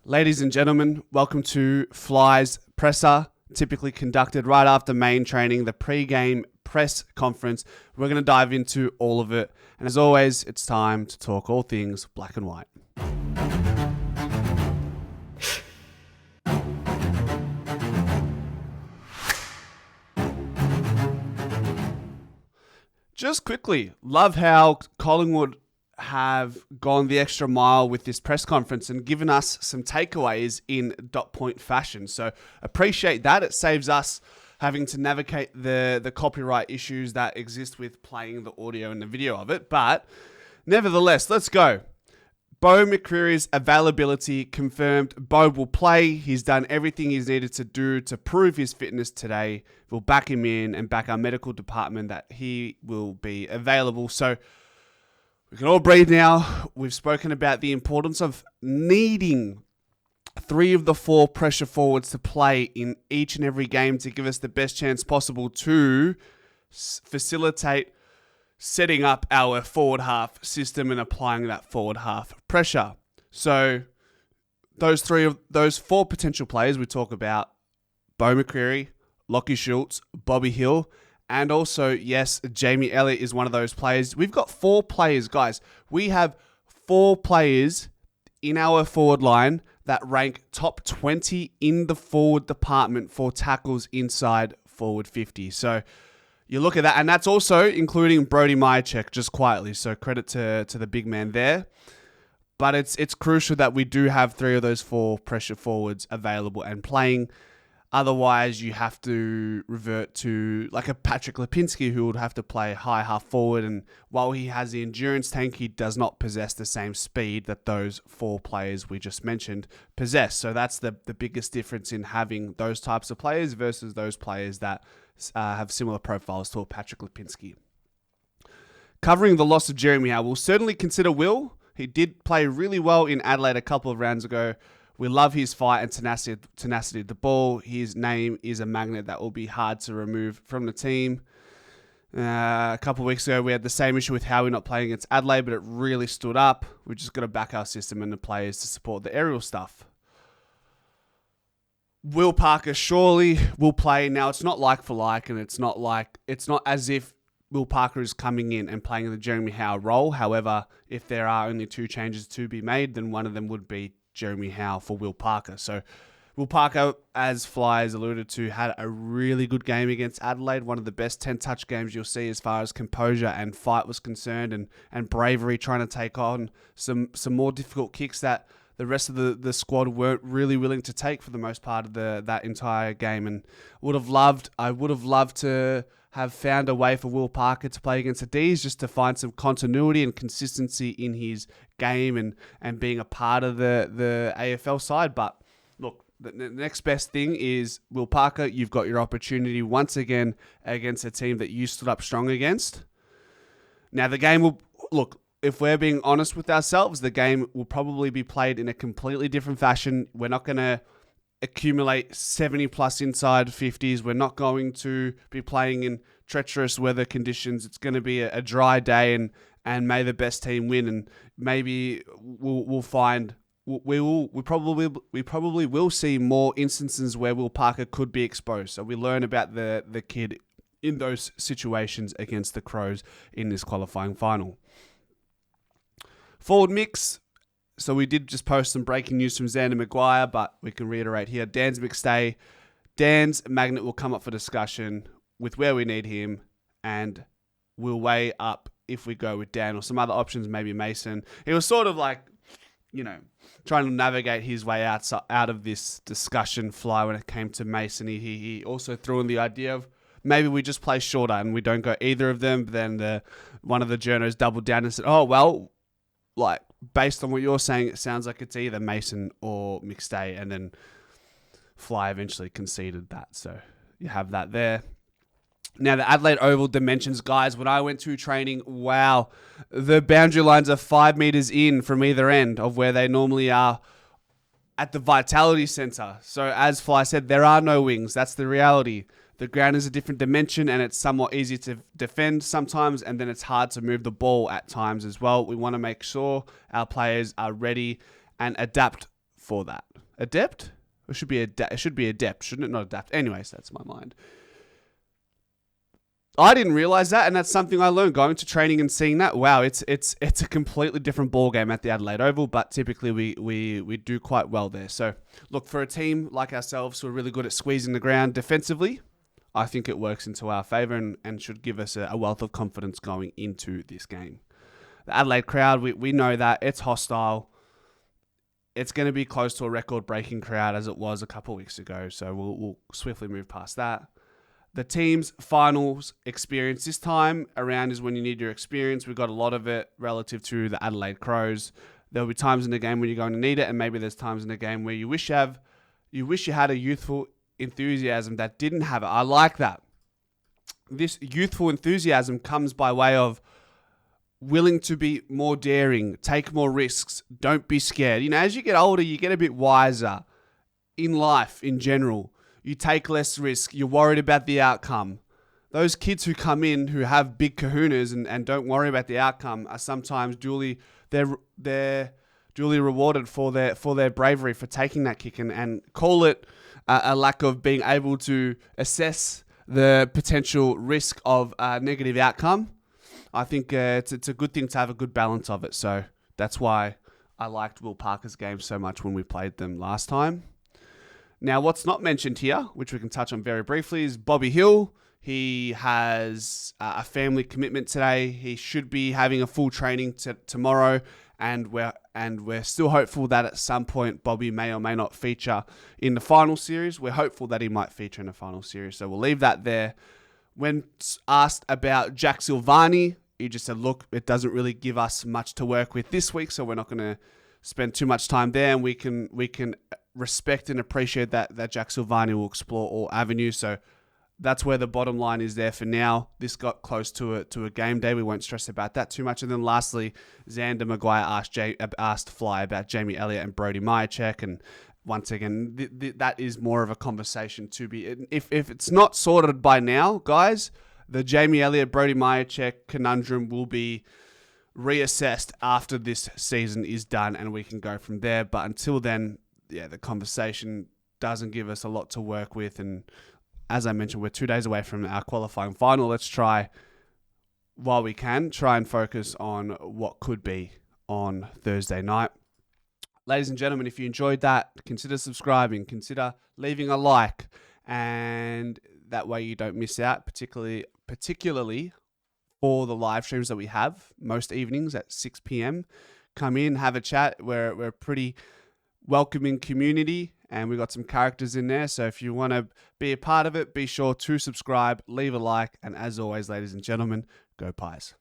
Ladies and gentlemen, welcome to Fly's Presser, typically conducted right after main training, the pre-game press conference. We're going to dive into all of it. And as always, it's time to talk all things black and white. Just quickly, love how Collingwood have gone the extra mile with this press conference and given us some takeaways in dot point fashion. So appreciate that. It saves us having to navigate the copyright issues that exist with playing the audio and the video of it. But nevertheless, let's go. Beau McCreary's availability confirmed. Beau will play. He's done everything he's needed to do to prove his fitness today. We'll back him in and back our medical department that he will be available. So we can all breathe now. We've spoken about the importance of needing 3 of the 4 pressure forwards to play in each and every game to give us the best chance possible to facilitate setting up our forward half system and applying that forward half pressure. So those 4 potential players we talk about: Beau McCreary, Lachie Schultz, Bobby Hill, and also, yes, Jamie Elliott is one of those players. We've got 4 players, guys. We have 4 players in our forward line that rank top 20 in the forward department for tackles inside forward 50. So you look at that, and that's also including Brody Myercheck, just quietly. So credit to the big man there. But it's crucial that we do have 3 of those 4 pressure forwards available and playing. Otherwise, you have to revert to like a Patrick Lipinski, who would have to play high half forward. And while he has the endurance tank, he does not possess the same speed that those 4 players we just mentioned possess. So that's the biggest difference in having those types of players versus those players that have similar profiles to a Patrick Lipinski. Covering the loss of Jeremy Howe, we'll certainly consider Will. He did play really well in Adelaide a couple of rounds ago. We love his fight and tenacity of the ball. His name is a magnet that will be hard to remove from the team. A couple of weeks ago, we had the same issue with Howe not playing against Adelaide, but it really stood up. We've just got to back our system and the players to support the aerial stuff. Will Parker surely will play. Now, it's not like for like, and it's not as if Will Parker is coming in and playing the Jeremy Howe role. However, if there are only 2 changes to be made, then one of them would be Jeremy Howe for Will Parker. So Will Parker, as Flyers alluded to, had a really good game against Adelaide. One of the best 10-touch games you'll see as far as composure and fight was concerned, and bravery trying to take on some more difficult kicks that the rest of the squad weren't really willing to take for the most part of that entire game. And I would have loved to have found a way for Will Parker to play against the D's, just to find some continuity and consistency in his game and being a part of the AFL side. But look, the next best thing is Will Parker. You've got your opportunity once again against a team that you stood up strong against. Now the game will, look, if we're being honest with ourselves, the game will probably be played in a completely different fashion. We're not going to accumulate 70 plus inside 50s. We're not going to be playing in treacherous weather conditions. It's going to be a dry day, and may the best team win. And maybe we'll find we probably will see more instances where Will Parker could be exposed. So we learn about the kid in those situations against the Crows in this qualifying final. Forward mix. So we did just post some breaking news from Xander Maguire, but we can reiterate here. Dan's McStay. Dan's magnet will come up for discussion with where we need him, and we'll weigh up if we go with Dan or some other options, maybe Mason. He was sort of like, trying to navigate his way out of this discussion Fly when it came to Mason. He also threw in the idea of maybe we just play shorter and we don't go either of them. But then one of the journos doubled down and said, oh, well, like, based on what you're saying, it sounds like it's either Mason or McStay, and then Fly eventually conceded that. So you have that there. Now, the Adelaide Oval dimensions, guys, when I went to training, wow, the boundary lines are 5 meters in from either end of where they normally are at the Vitality Centre. So as Fly said, there are no wings. That's the reality. The ground is a different dimension, and it's somewhat easy to defend sometimes, and then it's hard to move the ball at times as well. We want to make sure our players are ready and adapt for that. Adept? It should be adept, shouldn't it? Not adapt. Anyways, that's my mind. I didn't realize that, and that's something I learned going to training and seeing that. Wow, it's a completely different ball game at the Adelaide Oval, but typically we do quite well there. So, look, for a team like ourselves who are really good at squeezing the ground defensively, I think it works into our favour and should give us a wealth of confidence going into this game. The Adelaide crowd, we know that it's hostile. It's going to be close to a record-breaking crowd as it was a couple of weeks ago, so we'll swiftly move past that. The team's finals experience this time around is when you need your experience. We've got a lot of it relative to the Adelaide Crows. There'll be times in the game when you're going to need it, and maybe there's times in the game where you wish you had a youthful enthusiasm that didn't have it. I like that. This youthful enthusiasm comes by way of willing to be more daring, take more risks, don't be scared. As you get older, you get a bit wiser in life in general. You take less risk. You're worried about the outcome. Those kids who come in who have big kahunas and don't worry about the outcome are sometimes they're duly rewarded for their bravery for taking that kick and call it a lack of being able to assess the potential risk of a negative outcome. I think it's a good thing to have a good balance of it. So that's why I liked Will Parker's game so much when we played them last time. Now, what's not mentioned here, which we can touch on very briefly, is Bobby Hill. He has a family commitment today. He should be having a full training tomorrow, and we're still hopeful that at some point Bobby may or may not feature in the final series. We're hopeful that he might feature in the final series, so we'll leave that there. When asked about Jack Silvani, he just said, look, it doesn't really give us much to work with this week, so we're not going to spend too much time there, and we can respect and appreciate that Jack Silvani will explore all avenues. So that's where the bottom line is there for now. This got close to a game day. We won't stress about that too much. And then lastly, Xander Maguire asked Fly about Jamie Elliott and Brody Myercheck. And once again, that is more of a conversation to be. If it's not sorted by now, guys, the Jamie Elliott, Brody Myercheck conundrum will be reassessed after this season is done and we can go from there. But until then, the conversation doesn't give us a lot to work with. And as I mentioned, we're 2 days away from our qualifying final. Let's try, while we can, try and focus on what could be on Thursday night. Ladies and gentlemen, if you enjoyed that, consider subscribing, consider leaving a like, and that way you don't miss out, particularly for the live streams that we have most evenings at 6 p.m. Come in, have a chat. We're a pretty welcoming community, and we've got some characters in there. So if you want to be a part of it, be sure to subscribe, leave a like, and as always, ladies and gentlemen, go Pies.